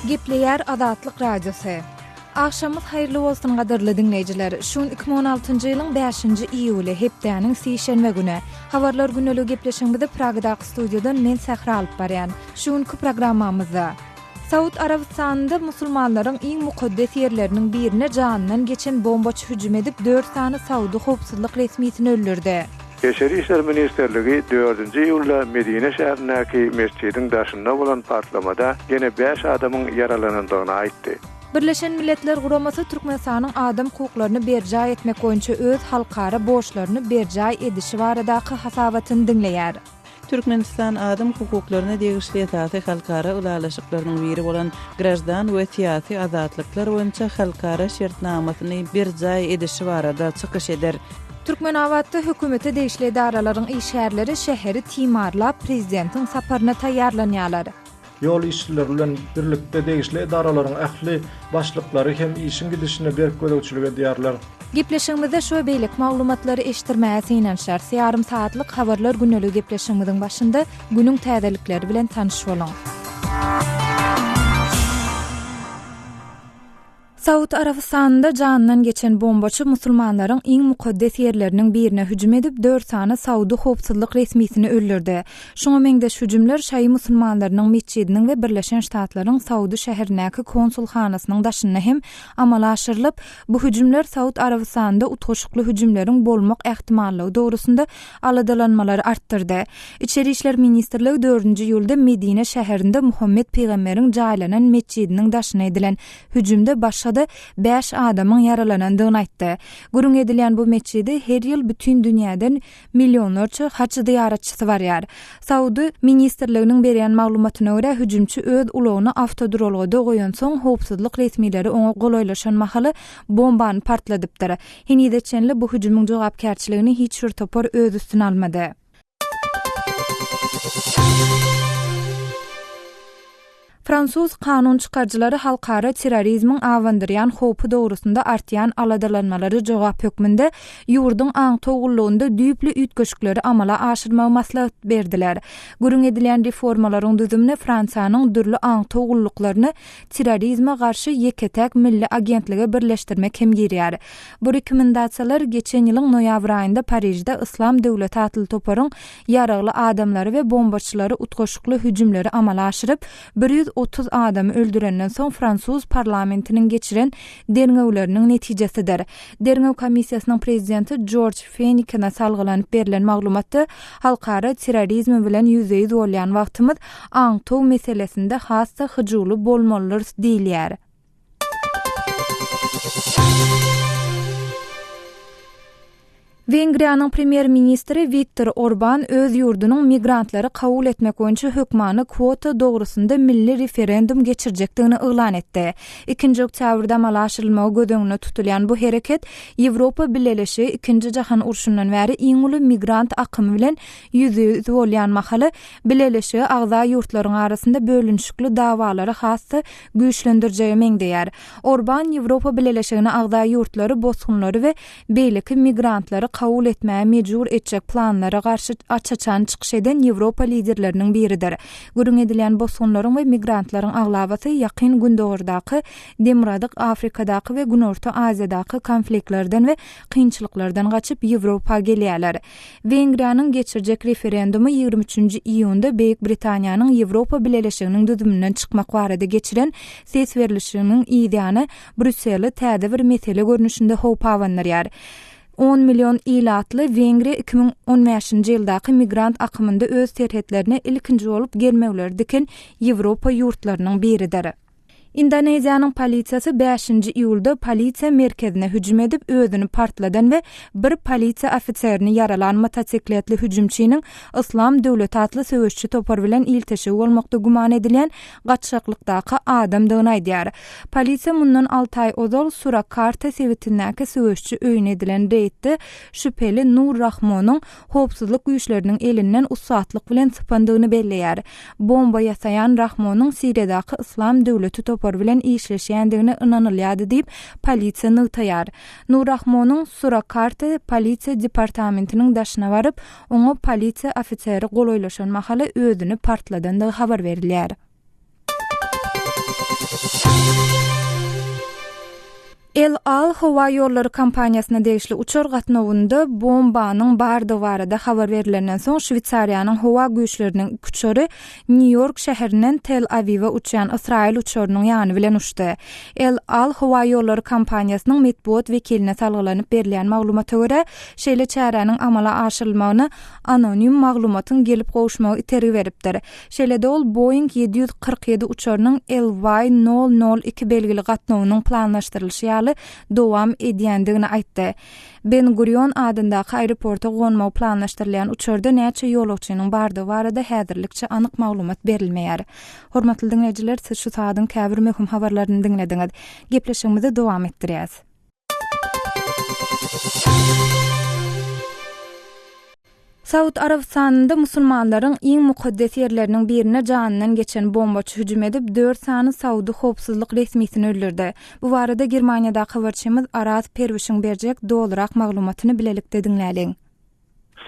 Gepleyer Azatlyk Radiosu. Akşamyz hayrly bolsun gaderly dinleyijiler. Şun 2016-njy ýylyň 5-nji iýuly hepdeniň sişenme güni. Habarlar güneligi gepleşiginde Pragdaky studiýadan men Sahra alyp barýan. Şunky programmamyzda Saud Arabistanynda musulmanlaryň iň mukaddes ýerleriniň birine janynyň geçen bombaçy hüjüm edip 4 sany Saudy howpsuzlyk resmiýetini öldürdi. Eşeri İşler Ministerligi 4-nji ýylda Medine şäherindäki mescidin daşynda bolan partlamada gene 5 adamyň yaralanandygyny aýtdy. Birleşen Milletler Guramasy Türkmenistanyň adam hukuklaryny berja etmek boýunça öz halkara borçlaryny berja edişi baradaky hasabatyny dinleýär. Türkmenistan adam hukuklaryna degişli ýaty halkara ulalaşyklarynyň biri bolan grajdan we siýasy azatlyklar boýunça halkara şertnamasyny berja edişi barada çykyş eder. Türkmenawatda hökümete degişli idaralaryň işgärleri şäheri timarlap prezidentiň saparyna taýýarlanýarlar. Yol işçiler bilen birlikde degişli idaralaryň ähli başlyklary hem işin gidişine berk göregçilik edýärler. Gepleşigimizde şu beýlik maglumatlary eşdirmäsi inanşar. Yarım saatlyk habarlar güneligi gepleşigimiziň başynda günüň täzelikleri bilen tanyş bolan. Saud Arabistanynda janynyň geçen bombaçy musulmanlaryň iň mukaddes ýerleriniň birine hüjüm edip 4 sany Saudy howpsuzlyk resmiýetini öldürdi. Şoňa meňdeş hüjümler şaý musulmanlarynyň mescidiniň we Birleşen Ştatlaryň Saudy şäherindäki konsulhanasynyň daşyna hem amala aşyrylyp, bu hüjümler Saud Arabistanynda utgaşykly hüjümleriň bolmak ähtimallygy dogrusynda aladalanmalary artdyrdy. İçeri işler ministrligi 4-nji ýylda Medine şäherinde Muhammed Peýgamberiň jaýlanan mescidiniň daşyna edilen hüjümde başga 5 adamyň yaralanandygyny aýtdy. Gurung edilen bu mescidi her ýyl bütün dünýäden milyonlarça haç ziyaretçisi barýar. Saudy ministrliginiň berýän maglumatyna görä hüjümçi öz ulagyny awtodrolgada goýan soň howpsuzlyk resmiýetleri oňa golaylaşan mahaly bombany partladypdyr. Henide çenli bu hüjümüň jogapkärçiligini hiç bir topar öz üstüne almady. Fransuz kanun çıkarcıları halkara terrorizmin awandyrýan howpy dogrusunda artýan aladalanmalary jogap hökmünde ýurdun aň togulluğunda düýpli ütgeşikleri amala aşyrmagy maslahat berdiler. Gurung edilen reformalaryň düzümine Fransanyň dürli aň togulluklaryny terrorizme garşy ýeketek milli agentligi birleşdirmek hem girýär. Bu rekomendasiýalar geçen ýylyň noýabr aýynda Parijde Islam döwleti atly toparyň ýaragly adamlary we bombaçylary utgaşykly hüjümleri amala aşyryp 130 adamy öldürenden soň Fransuz parlamentiniň geçiren derňewleriniň netijesidir. Derňew komissiýasynyň prezidenti George Fenikine salgylanyp berilen maglumatda halkara terrorizm bilen ýüze-ýüz bolýan wagtymyz aň-tow meselesinde hassa hyjyly bolmalydyr diýilýär. Wengriýanyň premier ministri Viktor Orban öz ýurdunyň migrantlary kabul etmek boýunça hökmany kwota dogrusunda milli referendum geçirjekdigini yglan etdi. 2-nji oktýabrda amala aşyrylmagy gödöňüne tutulýan bu hereket Ýewropa Birleşigi 2-nji jahan urşundan bäri iň uly migrant akymy bilen ýüze-ýüz bolýan mahaly Birleşigi agza ýurtlaryň arasynda bölünşikli dawalary hassa güýçlendirjegi meňdeýär. Orban Ýewropa Birleşigine agza ýurtlary, bosgunlary we beýleki migrantlary kabul etmeye mecbur etjek planlara karşı açaçan çıkış eden Ýewropa liderleriniň biridir. Gurung edilen bosgunlaryň we migrantlaryň aglabasy ýakyn gündogurdaky demiradyk Afrikadaky we Günorta Aziýadaky konfliktlerden we kynçylyklardan gaçyp Ýewropa gelýärler. Wengriýanyň geçirjek referendumy 23-nji iýunda Beýik Britaniýanyň Ýewropa Birleşiginiň düzümünden çykmak barada geçiren ses berilişiniň ýa-da Brüsseli täze bir mesele görnüşinde howp awandyrýar. 10 milyon ilatly Wengriýa 2015-nji ýyldaky migrant akymynda öz terhetlerine ilkinji bolup gelmegler diken Ýewropa ýurtlarynyň biridir. Indoneziýanyň polisiýasy 5-nji iýulda polisiýa merkezine hüjüm edip özüni partladan we bir polisiýa ofitserini yaralan motosikletli hüjümçiniň Islam döwleti atly söwüşçi topar bilen ilteşi bolmakda guman edilen gaçşaklykdaky adamdygyny aýdýar. Polisiýa mundan 6 aý ozal Surakarta sewitindäki söwüşçi öýüne edilen reýtde şüpheli Nur Rahmonyň howpsuzlyk güýçleriniň elinden usatlyk bilen sypandygyny belleýär. Bomba ýasayan Rahmonyň Siriýadaky Islam döwleti topar bilen işleşýändigine ynanylýady diýip polisiýa nytaýar. Nur Rahmonyň Surakarta polisiýa departamentiniň daşyna baryp, oňa polisiýa ofiseri golaýlaşan mahaly özüni partladandygy habar berilýär. El Al Hava Yolları kampaniýasyna degişli uçar gatnawynda bombanyň bardy barada habar berilenden soň Şwitsariýanyň hawa güýçleriniň uçary New York şäherinden Tel Aviwa uçýan Israil uçarynyň ýany bilen uçdy. El Al Hava Yolları kampaniýasynyň medeniýet wekiline salgylanyp berilýän maglumata görä, şeýle çäranyň amala aşyrylmagyny anonim maglumatyň gelip gowuşmagy itergi beripdir. Şeýle de ol Boeing 747 uçarynyň LY002 belgili gatnawynyň planlaşdyrylyşy dowam edýändigini aýtdy. Ben Gurion adyndaky aeroporta gonmagy planlaşdyrylýan uçarda näçe ýolagçynyň bardy barada häzirlikçe anyk maglumat berilmeýär. Hormatly dinleýijiler, siz şu saatyň käbir möhüm habarlaryny dinlediňiz. Gepleşigimizi dowam etdirýäs. Saud Arabistanynda musulmanlaryň iň mukaddes ýerleriniň birine janynyň geçen bombaçy hüjüm edip 4 sany Saudy howpsuzlyk resmiýetini öldürdi. Bu barada Germaniýada habarçymyz Aras Perwişiň berjek dolarak maglumatyny bilelikde dinläliň.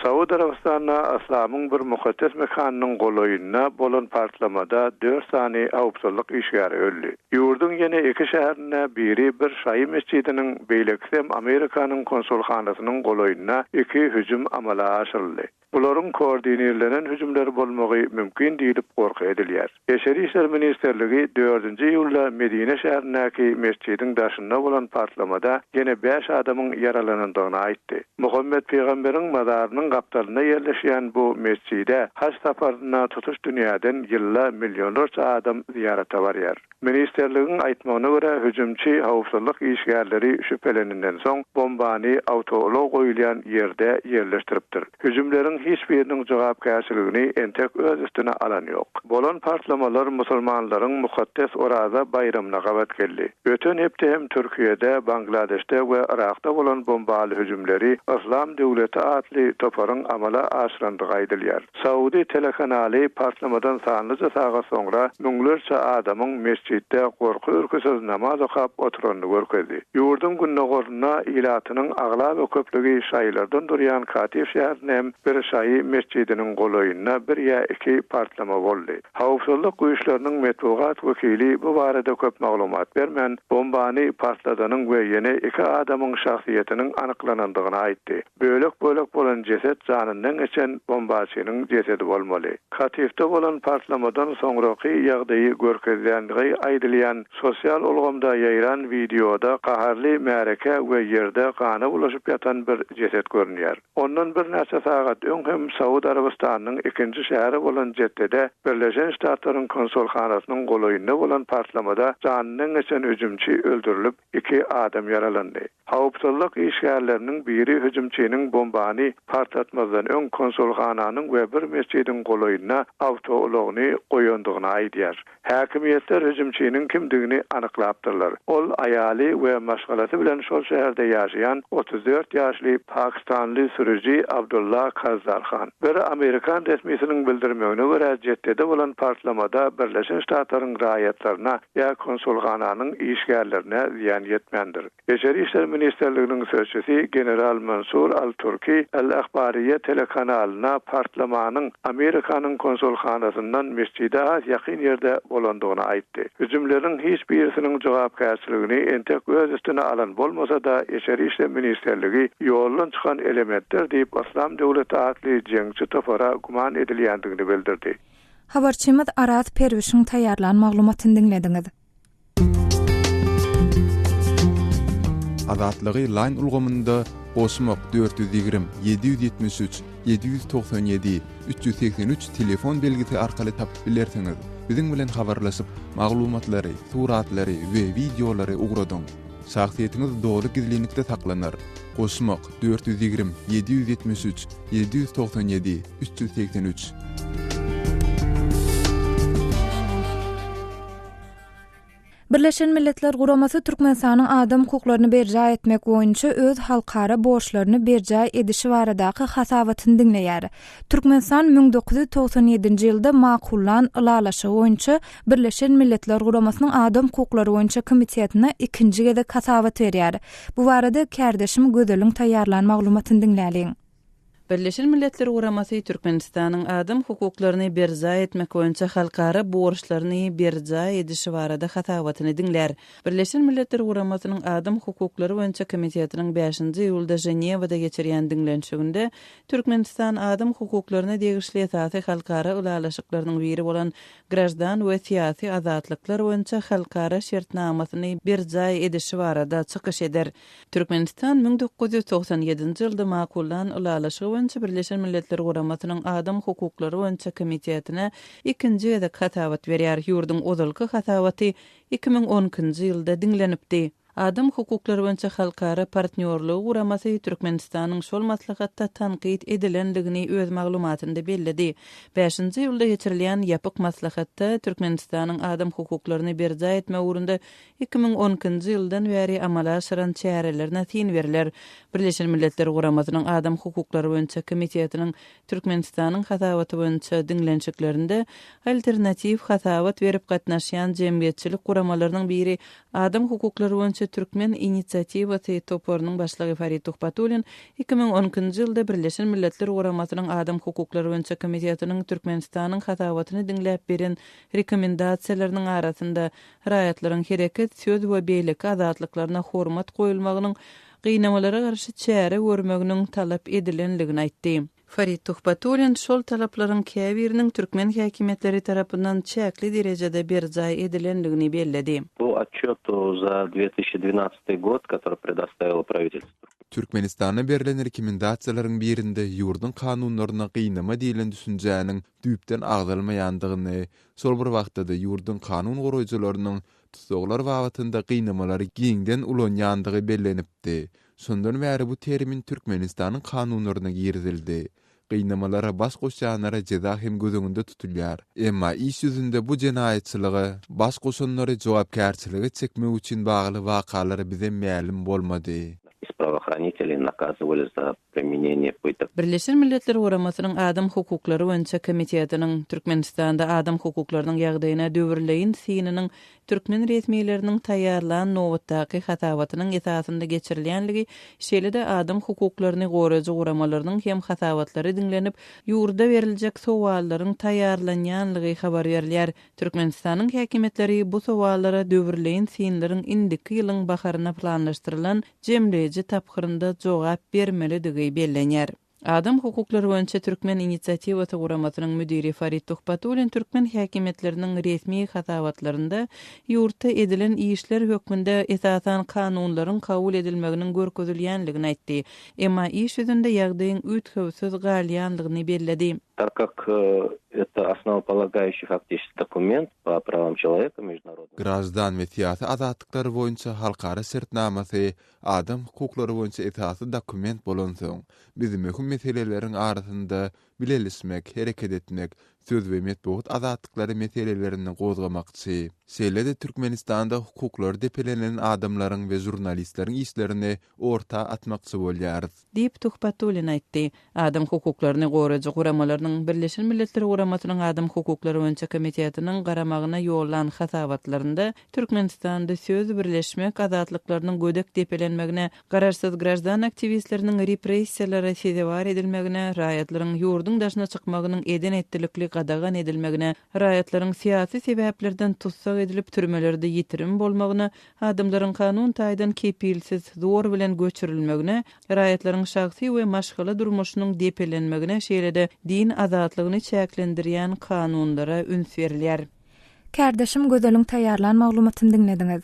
Saud Arabistan'a aslamın bir mukaddes mekanynyň goloýyna bolan partlamada 4 sany howpsuzlyk işgäri öldü. Ýurdun ýene 2 şäherine biri bir şahy mescidiniň beýleksem Amerikanyň konsulxanasynyň goloýyna 2 hüjüm amala aşyryldy. Bularyň koordinerlenen hüjümleri bolmagy mümkin diýilip gorky edilýär. Beşeri işler ministerligi 4-nji ýylda Medine şäherindäki mescidiň daşynda bolan partlamada ýene 5 adamyň yaralanandygyny aýtdy. Muhammed Peýgamberiň mazarynyň gapdalyna ýerleşýän bu mescide haç saparyna tutuş dünýäden ýylla millionlarça adam ziyaret barýar. Ministerligiň aýtmagyna görä hüjümçi howpsuzlyk işgärleri şüpheleninden soň bombany autoolog goýulýan ýerde ýerleşdiripdir. Hüjümleriň hiç birinin jogapkärçiligini entek öz üstüne alan ýok. Bolan partlamalar musulmanlaryň mukaddes Oraza bayramyna gabat geldi. Öten hepde hem Türkiýede, Bangladeşde we Irakda bolan bombaly hüjümleri İslam döwleti adly toparyň amala aşyrandygy aýdylýar. Saudi telekanaly partlamadan sanlyca saga soňra müňlerçe adamyň mescidde gorky ürküsiz namaz okap oturanyny görkezdi. Ýurdun günnägoruna ilatynyň aglab we köplügi şaýlardan durýan Katif şäherinem bir şahy mescidiniň goloýyna bir ýa 2 partlama boldy. Howpsuzlyk güýçleriniň medeniýet wekili bu barada köp maglumat bermän bombany partladanyň we ýene 2 adamyň şahsiýetiniň anyklanandygyny aýtdy. Bölek bolan jeset janyndan geçen bombaçynyň jesedi bolmaly. Katifde bolan partlamadan soňraky ýagdaýy görkezlendigi aýdylýan sosial ulgamda ýaýran videoda gaharly märeke we ýerde gana ulaşyp ýatan bir jeset görünýär. Ondan bir näçe sagat öňhem Saud Arabistanynyň 2-nji şäheri bolan Jeddede Birleşen Ştatlaryň konsulxanasynyň goloýyna bolan partlamada janynyň geçen hüjümçi öldürilip 2 adam yaralandy. Howpsuzlyk işgärleriniň biri hüjümçiniň bombany partlatmazdan öň konsulxananyň we bir mescidiň goloýyna autoologyny goýandygyny aýdýar. Häkimiýetler hüjümçiniň kimdigini anyklapdyrlar. Ol aýaly we maşgalasy bilen şol şäherde ýaşaýan 34 ýaşly Pakistanly sürüji Abdullah Kazzarxan. Bir Amerikan resmiýetiniň bildirmegine görä Jeddede bolan partlamada Birleşen Ştatlaryň raýatlaryna ýa konsulxananyň işgärlerine ziýan ýetmendir. Beşeri işler ministerliginiň sözçüsi General Mansur Al-Turki El-Akhbariyye telekanalyna partlamanyň Amerikanyň konsulxanasyndan mescide ýakyn ýerde bolandygyny aýtdy. Hüjümleriň hiç birisiniň jogapkärçiligini entek öz üstüne alan bolmasa da Beşeri işler ministerligi ýoldan çykan elementler diýip İslam döwleti adly jeňçi topara guman edilýändigini bildirdi. Habarçymyz Aras Perwişiň taýýarlan maglumatyny dinlediňiz. Azatlygy line ulgamynda Osmok 420 773 797 383 telefon belgisi arkaly tapyp bilersiňiz. Biziň bilen habarlaşyp maglumatlary, suratlary we videolary ugradyň. Şahsiýetiniz dogry gizlilikde saklanar. Osmok 420 773 797 383. Birleşen Milletler Guramasy Türkmenistanyň adam hukuklaryny berja etmek boýunça öz halkara borçlaryny berja edişi baradaky hasabatyny dinleýär. Türkmenistan 1997-nji ýylda makullan ulalaşy boýunça Birleşen Milletler Guramasynyň adam hukuklary boýunça komitetine 2-nji gede hasabat berýär. Bu barada kärdeşim Gözelin taýýarlan maglumatyny dinläliň. Birleşen Milletler Guramasy Türkmenistanyň adam hukuklaryny berza etmek boýunça halkara borçlaryny berza edişi barada hatawatyny diňler. Birleşen Milletler Guramasynyň adam hukuklary boýunça komitetiniň 5-nji ýylda Jenewada geçirýän diňlenşiginde Türkmenistan adam hukuklaryna degişli esasy halkara ulalaşyklarynyň biri bolan grajdan we siýasy azatlyklar boýunça halkara şertnamasyny berza edişi barada çykyş eder. Türkmenistan 1997-nji ýylda makullanan ulalaşyk Birleşen Milletler Guramasynyň adam hukuklary boýunça komitetine 2-nji edek hatawat berýär. Ýurdun ozalky hatawaty 2010-njy ýylda diňlenipdi. Adam hukuklary boýunça halkara partnerligi Guramasy Türkmenistanyň şol maslahatda tanqid edilendigini öz maglumatynda bellidi. 5-nji ýylda geçirilýän ýapyk maslahatda Türkmenistanyň adam hukuklaryny berza etme ugrunda 2010-njy ýyldan bäri amala aşyran çärelerine tin beriler. Birleşen Milletler Guramasynyň adam hukuklary boýunça komitetiniň Türkmenistanyň hatawaty boýunça diňlenşiklerinde alternativ hatawat berip gatnaşýan jemgyýetçilik guramalarynyň biri adam hukuklary boýunça Türkmen inisiatiwaty toporunyň başlygy Farid Tuhpatulin 2010-njy ýylda Birleşen Milletler Guramasynyň adam hukuklary boýunça komitetiniň Türkmenistanyň hatawatyny diňläp beren rekomendasiýalarynyň arasynda raýatlaryň hereket, söz we beýlik azatlyklaryna hormat goýulmagynyň gynamalara garşy çäre görmeginiň talap edilenligini aýtdy. Farid Tuhpatulin şol talaplaryň käbiriniň Türkmen häkimetleri tarapyndan çäkli derejede berza edilenligini belledi. По отчету за 2012 год, который предоставило правительство. Türkmenistana berilen rekomendasiýalaryň birinde ýurdun kanunlaryna gynama diýilen düşünjäniň düýpden agdalmaýandygyny, şol bir wagtda ýurdun kanun goraýjylarynyň tutuklar wagtynda gynamalary giňden ulanýandygy bellenipdi. Şondan bäri bu termin Türkmenistanyň kanunlaryna girdildi. Gynnamalara bas goşanlara jeza hem gözüňünde tutulýar. Emma iş ýüzünde bu jenaýetçiligi bas goşanlary jogapkärçiligi çekmek üçin bagly wakalary bize mälim bolmady. Правоохранители наказывали за применение пыток. Birleşen Milletler Guramasynyň adam hukuklary boýunça komitetiniň Türkmenistanda adam hukuklarynyň ýagdaýyna döwürleýin sininiň Türkmen resmiýetleriniň taýýarlan nowatdaky hatawatynyň esasynda geçirilýänligi şeýle-de adam hukuklaryny goraýjy guramalarynyň hem hatawatlary diňlenip ýurda beriljek sowallaryň taýýarlanýanlygy habar berilýär. Türkmenistanyň häkimetleri bu sowallara döwürleýin sinleriň indiki ýylyň baharyna planlaşdyrylan jemleýiji tapgyrynda jogap bermelidigi bellenýär. Adam hukuklary boýunça Türkmen inisiatiwaty Guramasynyň müdiri Farid Tuhpatulin Türkmen häkimetleriniň resmi hatawatlarynda ýurtda edilen işler hökmünde esasan kanunlaryň kabul edilmeginiň görkezilýänligini aýtdy. Emma iş ýüzünde ýagdaýyň üýtgewsiz galýanlygyny belledi. Так как это основополагающий фактический документ по правам человека международный. Grajdan we siýasy azatlyklary boýunça halkara şertnamasy adam hukuklary boýunça esasy dokument bolan soň biz möhüm meseleleriň arasynda bilelismek, hereket etmek, söz we metbuat azatlyklary meselelerini gozgamakçy. Şeýle-de Türkmenistanda hukuklar depelenen adamlaryň we jurnalistleriň işlerini orta atmakçy bolýar. Diýip Tuhpatulin aýtdy. Adam hukuklaryny goraýjy guramalarynyň Birleşen Milletler Guramasynyň adam hukuklary boýunça komitetiniň garamagyna ýollanan hatawatlarynda Türkmenistanda söz birleşmek azatlyklarynyň gödek depelenmegine, gararsyz grajdan aktivistleriniň repressiýalary sezebar edilmegine, raýatlaryň ýurdun daşyna çykmagynyň eden etdilikli gadagan edilmegine, raýatlaryň siýasy sebäplerden tutsak edilip türmelerde ýitirim bolmagyna, adamlaryň kanun taýdan kepilsiz zor bilen göçürilmegine, raýatlaryň şahsy we maşgala durmuşynyň depelenmegine şeýle-de din azatlygyny çäklendirýän kanunlara üns berilýär. Kärdeşim gözeliň taýýarlan maglumatyny dinlediňiz.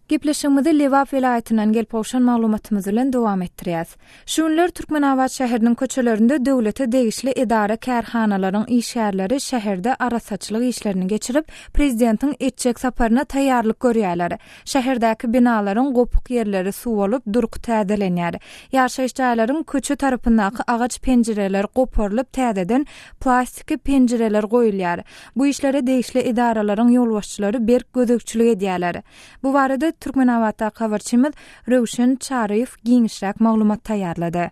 Gepleşigimizi Lewap vilayatynyň gelpowşan maglumatymyz bilen dowam etdirýäs. Şunlar Türkmenawat şäheriniň köçelerinde döwlete degişli idara kärhanalaryň işgärleri şäherde arasaçylyk işlerini geçirip prezidentiň etjek saparyna taýýarlyk görýärler. Şäherdäki binalaryň gopuk ýerleri suw bolup duruk täzelenýär. Ýaşaýyş jaýlaryň köçe tarapyndaky agaç penjireler goparylyp täzeden plastik penjireler goýulýar. Bu işlere degişli idaralaryň ýolbaşçylary berk gözekçilik edýärler. Bu barada Türkmenawatda habarçymyz Röwşen Çaryýew giňişräk maglumat taýýarlady.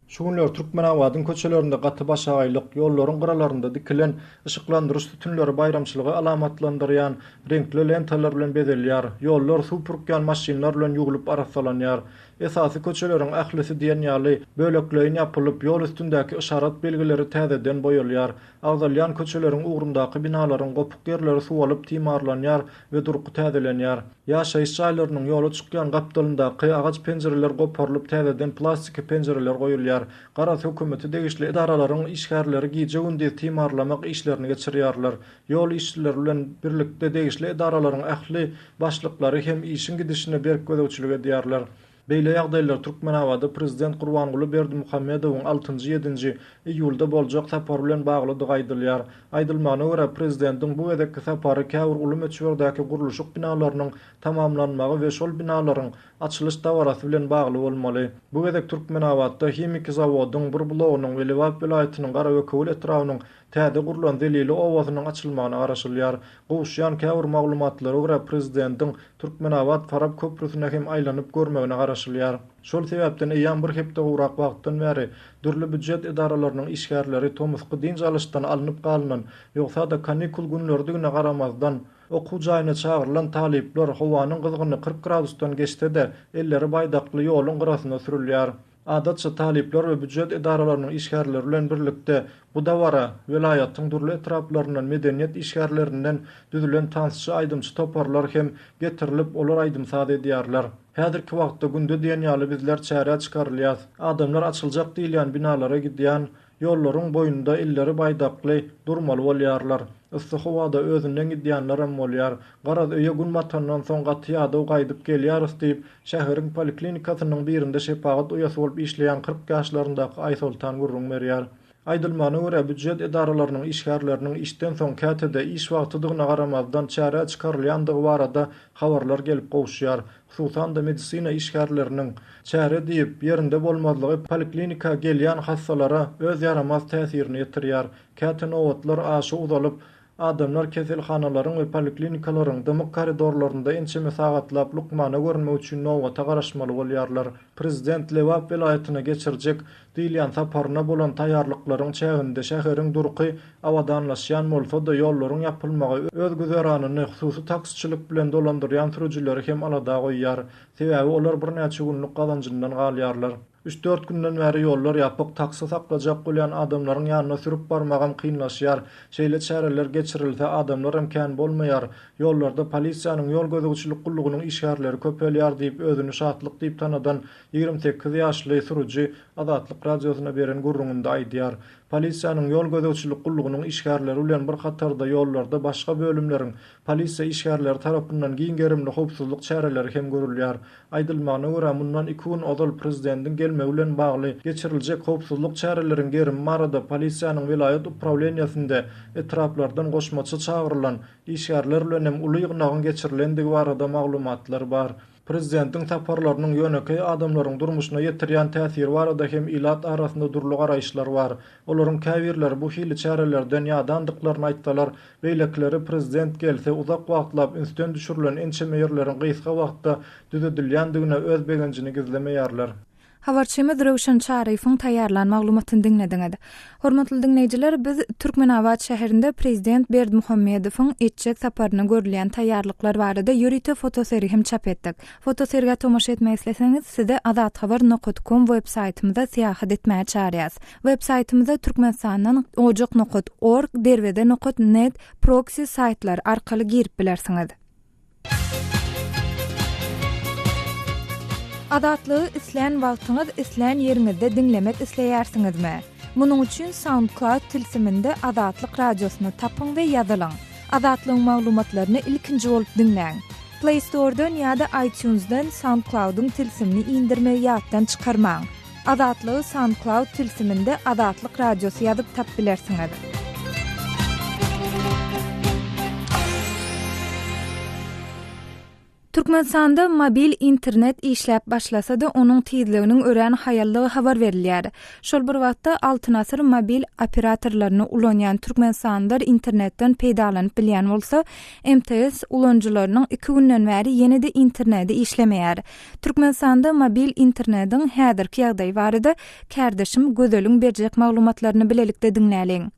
Şuňlar Türkmenawadyň köçelerinde gaty başagaýlyk, ýollaryň garalarynda dikilen ışıklandyrýış tütünleri bayramçylygy alamatlandyrýan renkli lentalar bilen bezelýär. Ýollar suw purkýan maşinlar bilen ýugylyp arasalanýar. Esasy köçeleriň ählisi diýen ýaly bölekleýin ýapylyp ýol üstündäki işarat belgileri täzeden boýalýar. Agdalýan köçeleriň ugrundaky binalaryň gopuk ýerleri suwalyp timarlanýar we durky täzelenýär. Ýaşaýyş jaýlarynyň ýola çykýan gapdalyndaky agaç penjereler goparylyp täzeden plastik penjereler goýulýar. Garaz hökümeti degişli idaralaryň işgärleri giýje gündüz timarlamak işlerini geçirýärler. Ýol işçileri bilen birlikde degişli idaralaryň ähli başlyklary hem işin gidişine berk gözegçilik edýärler. Beýle ýagdaýlar Türkmenawada prezident Gurbanguly Berdimuhammedowyň 6-7 iýulda boljak sapary bilen baglydygy aýdylýar. Aýdylmagyna görä prezidentiň bu edeki sapary Käwür uly meçhurdäki guruluşyk binalarynyň tamamlanmagy we şol binalaryň açylış dawarasy bilen bagly bolmaly. Bu edek Türkmenawada hemiki zawodyň bir blogynyň we Lewap vilayatynyň Garawekowul etrawynyň täze gurulan delili owazynyň açylmagyna garaşylýar. Gowşýan Käwür maglumatlary görä prezidentiň Türkmenawat Farab köprüsine hem aýlanyp görmegine garaşylýar. Şol sebäpden ýan bir hepde urak wagtdan bäri dürli büdjet idaralarynyň işgärleri tomusky dinç alışdan alınıp galynan ýoksa da kanikul günlerdigine garamazdan okuw jaýyna çağırılan talipler howanyň gyzgyny 40 gradusdan geçse-de elleri baýdakly ýoluň garasyna sürülýär. Adatça talipler we büdjet idaralarynyň işgärleri bilen birlikde bu dawara vilayatyň durly etraplaryndan medeniýet işgärlerinden düzülen tansçy aýdymçy toparlar hem getirilip olar aýdymsaz edýärler. Häzirki wagtda günde diýen ýaly bizler çäre çykarylýar. Adamlar açyljak diýilen binalara gidýän ýollaryň boýunda elleri baýdakly durmaly bolýarlar. Issy howada özünden gidýänler hem bolýar. Garaz öýe gün batandan soň gatyýada gaýdyp gelýäris diýip şäheriň poliklinikasynyň birinde şepagat uýasy bolup işleýän 40 ýaşlaryndaky Aýsultan gurrun berýär. Aýdylmagyna görä büdjet idaralarynyň işgärleriniň işden soň kätede iş wagtydygyna garamazdan çäre çykarylýandygy barada habarlar gelip gowşýar. Hususan da medisina işgärleriniň çäre diýip ýerinde bolmazlygy poliklinika gelýän hastalara öz yaramaz täsirini ýetirýär. Käte nowatlar aşy uzalyp adamlar keselhanalaryň we poliklinikalaryň dymyk koridorlarynda ençeme sagatlap lukmana görmek üçin nowata garaşmaly bolýarlar. Prezident Lewap vilayatyna geçirjek diýilen saparyna bolan taýýarlyklaryň çäginde şäheriň durky awadanlaşýan bolsa-da ýollaryň ýapylmagy öz güzeranyny hususy taksçylyk bilen dolandyrýan sürüjileri hem alada goýýar. Sebäbi olar bir näçe günlük gazanjyndan galýarlar. 3-4 günden bäri ýollar ýapyk taksy saklajak bolýan adamlaryň ýanyna sürüp barmagam kynlaşýar. Şeýle çäreler geçirilse adamlar hem kän bolmaýar. Ýollarda polisiýanyň ýol gözegçilik gullugynyň işgärleri köpelýär diýip özüni şatlyk diýip tanadan 28 ýaşly sürüji Azatlyk radiosyna beren gurrununda aýdýar. Polisiýanyň ýol gözegçilik gullugynyň işgärleri bilen bir katarda ýollarda başga bölümleriň polisiýa işgärleri tarapyndan giňgerimli howpsuzlyk çäreleri hem görülýär. Aýdylmagyna görä mundan 2 gün ozal prezidentiň gelmegi bilen bagly geçiriljek howpsuzlyk çäreleriň gerim marada polisiýanyň vilayat upravleniýasynda etraplardan goşmaçy çağırılan işgärler bilen hem uly ýygnagyň geçirilendigi barada maglumatlar bar. Prezidentiň saparlarynyň ýöneki adamlaryň durmuşyna ýetirýän täsiri barada hem ilat arasynda durly garaýşlar bar. Olaryň käbirler bu hili çärelerden ýadandyklaryny aýtsalar, beýlekleri prezident gelse uzak wagtlap üstün düşürilen ençeme ýerleriň gysga wagtda düzedilýändigine öz begenjini gizlemeýärler. Habarçymyz Rowşan Şaryfoň taýýarlan maglumatyny dinlediňiz. Hormatly dinleýijiler, biz Türkmenawat şäherinde prezident Berdimuhammedowyň etjek saparyna görülýän taýýarlyklar barada ýörüte fotoseri hem çap etdik. Fotoseriga tomaşa etmek isleseňiz, size azathabar.com web-saytymyza syýahat etmäge çağırýas. Web-saytymyza Türkmenistanyň ojak.org, derwede.net proxy saytlar arkaly girip bilersiňiz. Adatlygy isleýän wagtyňyz isleýän ýeriňizde dinlemek isleýärsiňizmi? Munuň üçin SoundCloud tilsiminde Adatlyk radiosyny tapyň we ýazylyň. Adatlyň maglumatlaryny ilkinji bolup dinleň. Play Store'dan ýa-da iTunes'dan SoundCloud'un tilsimini indirmeyi ýatdan çykarmaň. Adatlygy SoundCloud tilsiminde Adatlyk radiosy ýazyp tap bilersiňiz. Türkmenistanda mobil internet işläp başlasa da onun tezliginiň ören hayallygy habar berilýär. Şol bir wagtda altyn asyr mobil operatorlaryny ulanýan Türkmenistanlar internetden peýdalanyp bilýän bolsa, MTS ulanjylarynyň 2 günden bäri ýene-de interneti işlemeýär. Türkmenistanda mobil internetiň häzirki ýagdaýy barada kärdeşim Gözelüň berjek maglumatlaryny bilelikde diňläliň.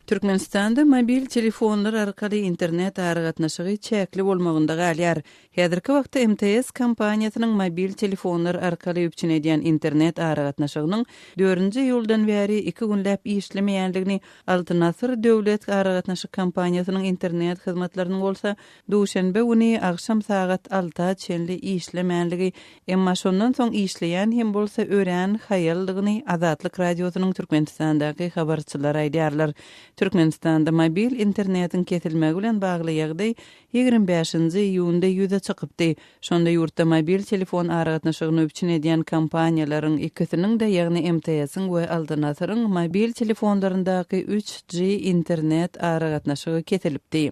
Türkmenistanda mobil telefonlar arkaly internet aragatnaşygy çäkli bolmagynda galýar. Häzirki wagtda MTS kompaniýasynyň mobil telefonlar arkaly üpçün edýän internet aragatnaşygynyň 4-nji ýyldan bäri 2 günläp işlemeýänligini Altyn Asyr döwlet aragatnaşyk kompaniýasynyň internet hyzmatlarynyň bolsa, duşanbe güni akşam saat 6-a çenli işlemeýänligi, emma şondan soň işleýän hem bolsa ören hayallygyny Azatlyk radiosynyň Türkmenistandaky habarçylary aýdýarlar. Türkmenistanda mobil internetin kesilmegi bilen bagly ýagdaý 25-nji iýunda ýüze çykypdy. Şonda ýurtda mobil telefon aragatnaşygyny üpçün edýän kompaniýalaryň ikisiniň de, ýagny MTS-iň we Altyn Asyryň mobil telefonlaryndaky 3G internet aragatnaşygy kesilipdi.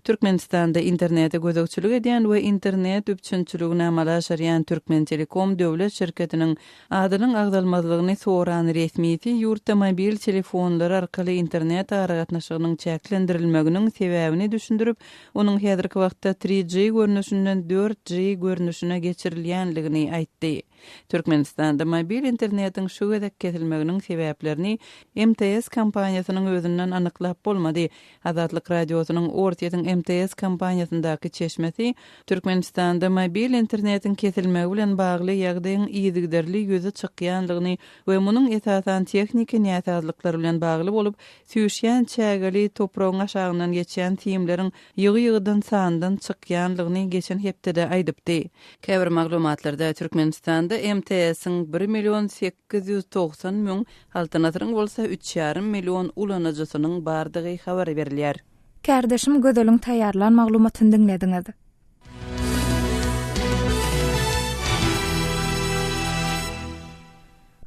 Türkmenistanda internete gözükçülük edýän we internet üpçünçiligine amala aşarýan Türkmen Telekom döwlet şirketiniň adynyň agdalmazlygyny soran resmisi ýurtda mobil telefonlar arkaly internet aragatnaşygynyň çäklendirilmeginiň sebäbini düşündirip, onuň häzirki wagtda 3G görnüşinden 4G görnüşine geçirilýänligini aýtdy. Türkmenistanda mobil internetin şu gedek kesilmeginiň sebäplerini MTS kompaniýasynyň özünden anyklap bolmady. Azatlyk radiosynyň ortaýatyň MTS kompaniýasyndaky çeşmesi Türkmenistanda mobil internetin kesilmegi bilen bagly ýagdaýyň ýygyderli ýüze çykýanlygyny we munyň esasan tehnik näsazlyklary bilen bagly bolup, süýşýän çägeli topragyň aşagyndan geçýän tiýimleriň ýygy-ýygydan sandan çykýanlygyny geçen hepde aýdypdy. Käbir maglumatlarda Türkmenistanda MTS-iň 1.890.000, Altyn Asyryň bolsa 3,5 million ulanajysynyň bardygy habar berilýär. Kärdeşim Gözelüň taýýarlan maglumatyny dinlediňiz.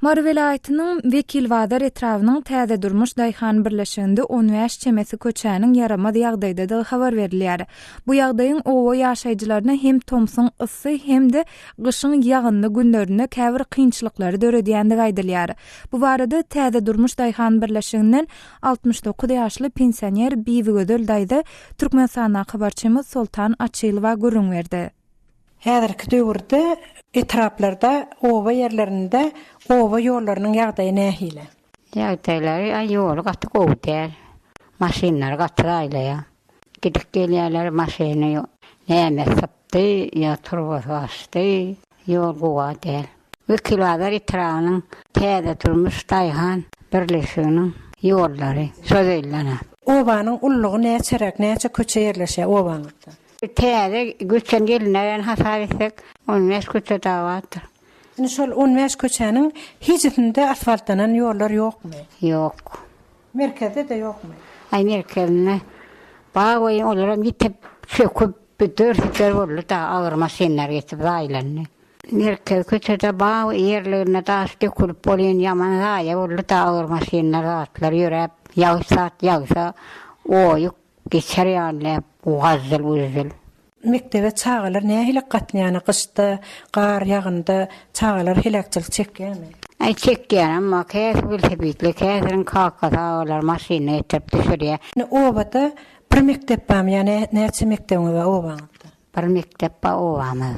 Mar welaýatynyň Wekilwada etrawynyň täze durmuş daýhan birleşiginde 15 çemesi köçäniň yaramaz ýagdaýda da habar berilýär. Bu ýagdaýyň owa ýaşaýjylaryna hem tomsyň ysy hem-de gyşyň ýagynly günlerinde käbir kynçylyklary döredýändigi aýdylýar. Bu barada täze durmuş daýhan birleşiginden 69 ýaşly pensioner Bibi Gözel daýda Türkmenistana habarçymyz Soltan Açylywa görüň berdi. Häzirki döwürde etraplarda, owa ýerlerinde owa ýollarynyň ýagdaýy nähile? Ýagdaýlary ýol gaty gowdär. Maşinlar gatyraýlar. Gidip gelýärler maşiny ýok. Näme sapdy, ýa turbasy, ýol gowdär. Wekilwada etrawynyň täze durmuş daýhan birleşiginiň ýollary sözelýär. Owanyň ullugy näçerek, näçe köçe ýerleşýär owanyňda? Täze güçen gelinen hasar etsek, 15 köçe dawatyr. Şol 15 köçäniň hijitinde asfaltlanan ýollar ýokmy? Ýok. Merkezde de ýokmy? Ay merkezine baý olara gitip çöküp dörtler boldy da agyr maşinlar geçip aýlandy. Merkez köçede baý ýerlerine taş dökülip bolýan ýaman zaýa boldy da agyr maşinlar atlar ýörep, ýagsa oýuk geçerýärler, gazyl. Mektebe çağalar nähile gatnaýany gyşda, gar ýagynda çağalar hilakçylyk çekýärmi? Ay çekýär, amma käs bilsebitli, käsiň kakatalar maşyny etip düşürýär. Owada bir mektep bam, ýani näçe mektebiň we owanyňda? Bir mektep ba owamyz.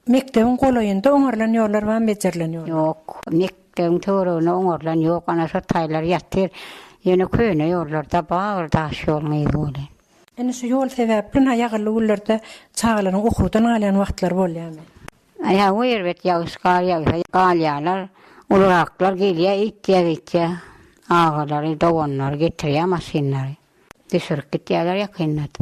Mektebiň golaýynda oňarlan ýollar we bejerlen ýollar? Ýok, mektebiň töweregine oňarlan ýok, ana şu taýlar ýatyr. Ýene köýne ýollarda bagyr daş ýolmy bolýar. Şu ýol sebäplen ýagly ýollarda çağalaryň okuwdan alýan wagtlar bolýarmy? Aya werbet ýagşar, uraklar gelýär, itýär. Ağalar, dawanlar getirýär maşinlary. Düşürüp gitýärler ýakynat.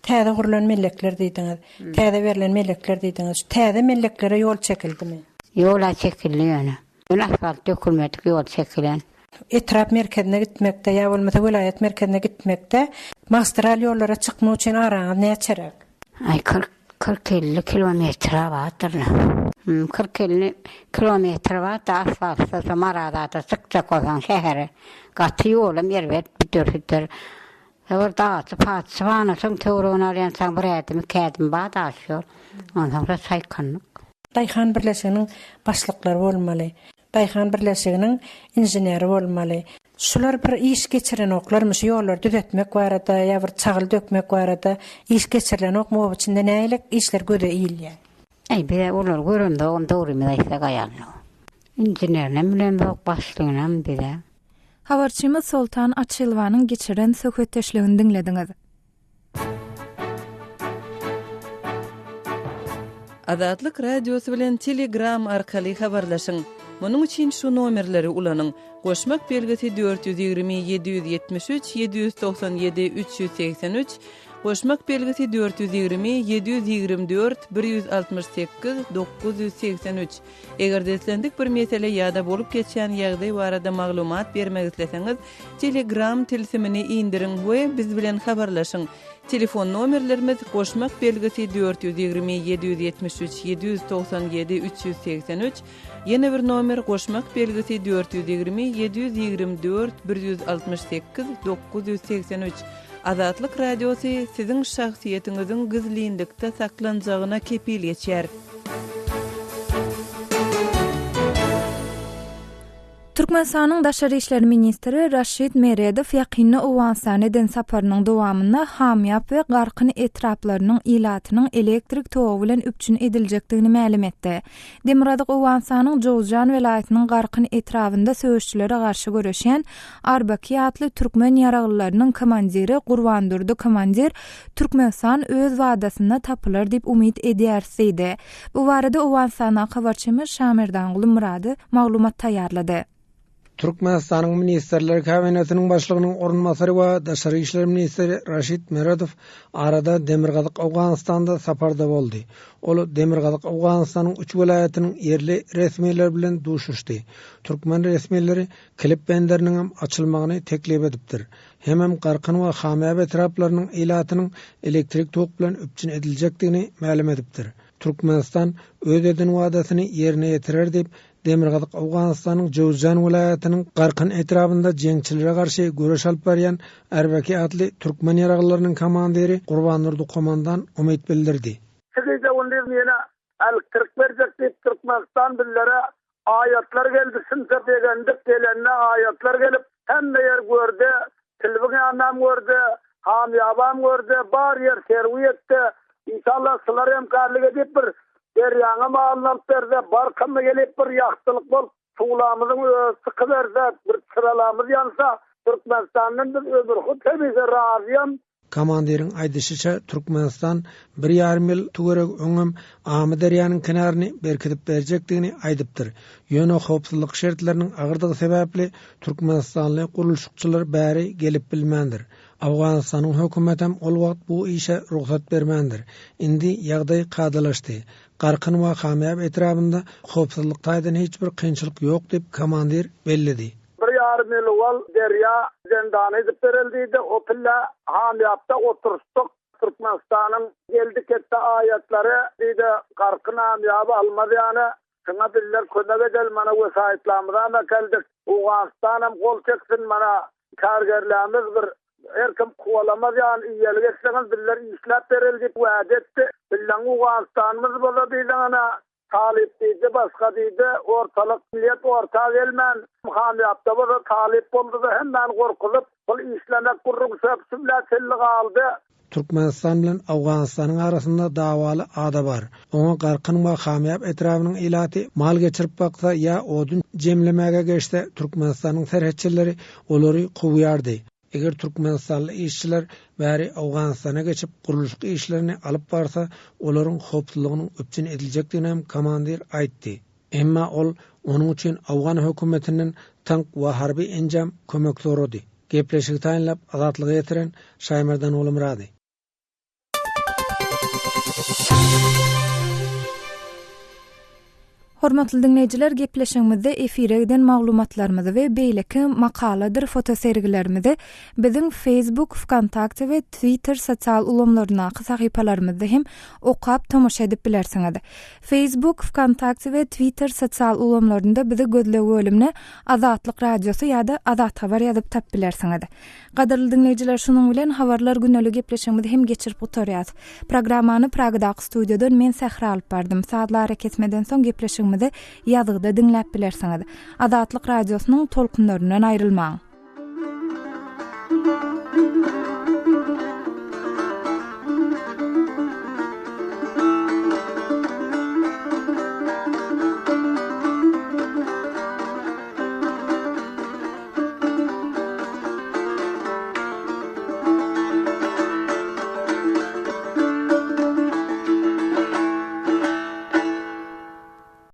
Täze gurulan mellekler diýdiňiz. Täze berilen mellekler diýdiňiz. Täze melleklere ýol çekildimi? Ýola çekildi ýöne. Asfalt dökülmedik ýol çekilen. Etrap merkezine gitmekde ýa bolmasa vilayet merkezine gitmekde magistral ýollara çykmak üçin araňyz näçerek? Ay 40-50 kilometr watyr. 40-50 kilometr wat asfalt marada çykjak bolan şähere. Gaty ýolum ýerbet bitir Hewar dağıtı patsı bana son töwrüň alýan saň bir ätimi kädim ba daşýar. Ondan sonra saýkanlyk. Daýhan birleşiginiň başlyklary bolmaly. Daýhan birleşiginiň inženeri bolmaly. Şular bir iş geçiren oklarmış ýollar düzetmek barada, ýa bir çagyl dökmek barada iş geçirilen okma içinde näýlik işler göze iýilýär. Bir olar görümde on dogrymy daýsa gaýanly. İnjenernem bilen bok başlygynyň bile. Habarçymyz Soltan Açylwanyň geçiren söhbetdeşligini dinlediňiz. Azatlyk radiosu bilen Telegram arkaly habarlaşyň. Munuň üçin şu nomerleri ulanyň. Goşmak belgisi 420 773 797 383, goşmak belgisi 420 724 168 983. Eger deslendik bir mesele ýa-da bolup geçýän ýagdaý barada maglumat bermek isleseňiz, Telegram tilsimini indirin we biz bilen habarlaşyň. Telefon nomerlerimiz goşmak belgisi 420 773 797 383. Yeni bir nomer goşmak belgisi 420 724 168 983. Azatlyk radiosu siziň şahsiýetiňiziň gizlilikde saklanjagyna kepil geçer. Türkmenistanyň Daşary işleri ministri Raşid Meredow ýakynda Owenstan eden saparynyň dowamynda hamýap we garkyny etraplarynyň ilatynyň elektrik togy bilen üpçün ediljekdigini ma'lum etdi. Demirgazyk Owenstan Jowzjan welaýatynyň garkyny etrafynda söýüşçilere garşy göreşen Arbaki atly türkmen ýaraglylarynyň komandiri Gurwandurdy komandir Türkmenistan öz wadasyna tapylar diýip umyt edýärdi. Bu barada Owenstan habarçymyz Şamerdan Guly Murady maglumat taýýarlady. Türkmenistanyň Ministrler Kabinetining başlygynyň orunmasary we Daşary işler ministri Raşid Meredow arada Demirgazyk Awganistanda saparda boldy. Ol Demirgazyk Awganistanyň 3 welaýatynyň yerli resmiýetleri bilen duşuşdy. Türkmen resmiýetleri klip benderiniň açylmagyny teklip edipdir. Hemem garkyn we hamýap etraplarynyň ilatynyň elektrik tok bilen üpçün ediljekdigini ma'lum edipdir. Türkmenistan öz eden wadasyny ýerine ýetirer diýip Demirgazyk Awganistanyň Jowzjan welaýatynyň garkyn etrafynda jeňçilere garşy göreş alyp barýan Arbaki atly türkmen ýaraglylarynyň komandiri Gurwandurdy komandan umyt bildirdi. Sizde ondan ýene elektrik berjek diýip Türkmenistan billere ayatlar geldi, sınsa degendik gelenne ayatlar gelip hemme yer gördü, tilbiň anam gördü, hamýabam gördü, bar yer serwiyetde inşallah sılar hemkarlyk edip bir deryaňa ma'lumat berdi, barkamy gelip bir ýagtylyk bol, suwlamyzyň sıky berdi, bir sıralamyz ýansa Türkmenistanyň bir ömürhut temizle razıyam. Komandiriň aýdyşyça Türkmenistan 1,5 mil tügerek öňüm Amy derýanyň kenaryny berkitip berjekdigini aýdypdyr. Ýöne howpsuzlyk şertleriniň agyrdygy sebäpli Türkmenistanly gurulşykçylar bäri gelip bilmendir. Awganistanyň hökümetem ol wagt bu işe ruhsat bermendir. Indi ýagdaý kadalaşdy. Garkyn we hamýap etrafynda howpsuzlyk taýdan hiç bir kynçylyk ýok diýip komandir bellidi. 1,5 mil wal derya zendany edip berildi. O pilla hamýapda oturuşdyk. Türkmenistanyň geldi ketdi aýatlary diýdi, garkyn hamýaby almadýany. Şuna biller könek edel mana wesaýtlamydan da geldik. Awganistanam gol çeksin mana kargerlerimiz bir erkim kuwalamaz yani iýelik etseňiz biller işläp berildi diýip wa'da etdi. Billen Awganistanymyz bolady diýdi talip diýdi, başga diýdi, ortalyk millet orta gelmän hamýapda bolsa talip boldy da hemmen gorkulyp bu işlemek gurrun söpsübläçillik aldy. Türkmenistan bilen Awganistanyň arasynda dawaly ada bar. Oňa garkyn we hamýap etrawynyň ilaty mal geçirip baksa ýa odun jemlemäge geçse Türkmenistanyň serhetçileri olary gowýardy. Eger Türkmenistanly işçiler bäri Awganistana geçip gurulşyk işlerini alyp barsa, olaryň howpsuzlygynyň öpçün ediljekdigini hem komandir aýtdy. Emma ol onuň üçin Awgan hökümetinden tank we harby enjam kömek sorady. Gepleşik taýinlap azatlygy ýetiren Şaýmerdan Guly Murady. Hormatly dinleyijiler, gepleşigimizde efire giden maglumatlarymyzy we beýleki makaladyr, fotosergilerimizi biziň Facebook, Wkontakte we Twitter sosial ulamlaryna, sahypalarymyzda hem okap tomaşa edip bilersiňiz. Facebook, Wkontakte we Twitter sosial ulamlarynda bizi gözlegi bölümine Azatlyk radiosu ýa-da Azat habar ýazyp tap bilersiňiz. Gaderly dinleyijiler, şunuň bilen habarlar günnelik gepleşigimizi hem geçirip oturýar. Programmany Pragdaky studiodan men Sähra alyp bardym. Saatlar ketmeden soň gepleşigimizi ýazgyda dinläp bilersiňiz. Azatlyk radiosynyň tolkunlaryndan aýrylmaň.